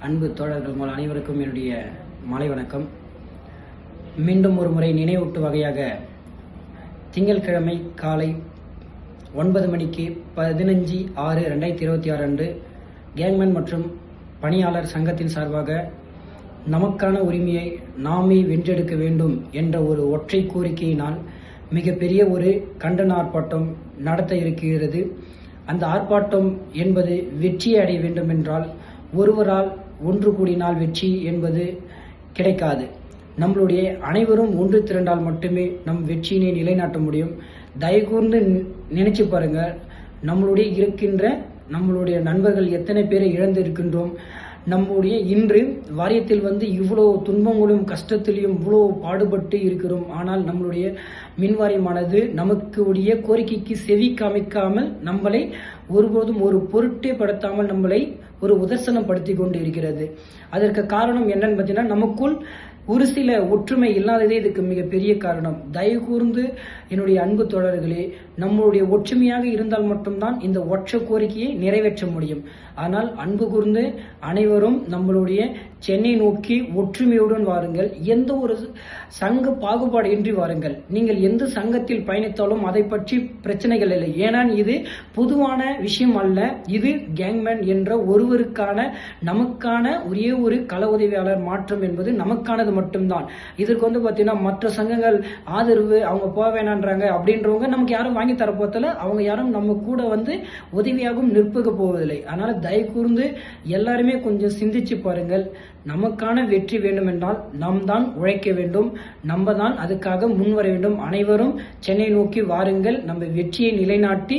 அன்பு தோழர்கள் உங்கள் அனைவருக்கும் என்னுடைய மாலை வணக்கம். மீண்டும் ஒரு முறை நினைவூட்டு வகையாக திங்கட்கிழமை காலை 9 மணிக்கு 15/6/2026 அன்று கேங்மேன் மற்றும் பணியாளர் சங்கத்தின் சார்பாக நமக்கான உரிமையை நாமே வென்றெடுக்க வேண்டும் என்ற ஒரு ஒற்றை கோரிக்கையினால் மிகப்பெரிய ஒரு கண்டன ஆர்ப்பாட்டம் நடத்த இருக்கிறது. அந்த ஆர்ப்பாட்டம் என்பது வெற்றியை அடைய வேண்டும் என்றால் ஒருவரால் ஒன்று கூடினால் வெற்றி என்பது கிடைக்காது. நம்மளுடைய அனைவரும் ஒன்று திரண்டால் மட்டுமே நம் வெற்றியினை நிலைநாட்ட முடியும். தயவுகூர்ந்து நினைச்சு பாருங்க, நம்மளுடைய நண்பர்கள் எத்தனை பேரை இழந்து இருக்கின்றோம். நம்முடைய இன்று வாரியத்தில் இவ்வளோ துன்பங்களும் கஷ்டத்திலையும் இவ்வளோ பாடுபட்டு இருக்கிறோம். ஆனால் நம்மளுடைய மின்வாரியமானது நமக்கு உடைய கோரிக்கைக்கு செவி காமிக்காமல் நம்மளை ஒருபோதும் ஒரு பொருட்டே படுத்தாமல் நம்மளை ஒரு உதர்சனப்படுத்தி கொண்டு இருக்கிறது. அதற்கு காரணம் என்னன்னு பார்த்தீங்கன்னா, நமக்குள் ஒரு சில ஒற்றுமை இல்லாததே இதுக்கு மிகப்பெரிய காரணம். தயவு கூர்ந்து என்னுடைய அன்பு தோழர்களே, நம்மளுடைய ஒற்றுமையாக இருந்தால் மட்டும்தான் இந்த ஒற்றை கோரிக்கையை நிறைவேற்ற முடியும். ஆனால் அன்பு கூர்ந்து அனைவரும் நம்மளுடைய சென்னை நோக்கி ஒற்றுமையுடன் வாருங்கள். எந்த ஒரு சங்க பாகுபாடு இன்றி வாருங்கள். நீங்கள் எந்த சங்கத்தில் பயணித்தாலும் அதை பற்றி பிரச்சனைகள் இல்லை. ஏன்னா இது பொதுவான விஷயம் அல்ல. இது கேங்மேன் என்ற ஒருவருக்கான நமக்கான ஒரே ஒரு கள உதவியாளர் மாற்றம் என்பது நமக்கானது மட்டும்தான். இதற்கு பார்த்தீங்கன்னா மற்ற சங்கங்கள் ஆதரவு அவங்க போக வேணான்றாங்க அப்படின்றவங்க நமக்கு யாரும் வாங்கி தரப்போதில்லை. அவங்க யாரும் நம்ம கூட உதவியாகவும் நிற்பக போவதில்லை. அதனால தயவு கூர்ந்து எல்லாருமே கொஞ்சம் சிந்திச்சு பாருங்கள். நமக்கான வெற்றி வேண்டுமென்றால் நாம் தான் உழைக்க வேண்டும். நம்ம தான் அதுக்காக முன்வர வேண்டும். அனைவரும் சென்னை நோக்கி வாருங்கள். நம்ம வெற்றியை நிலைநாட்டி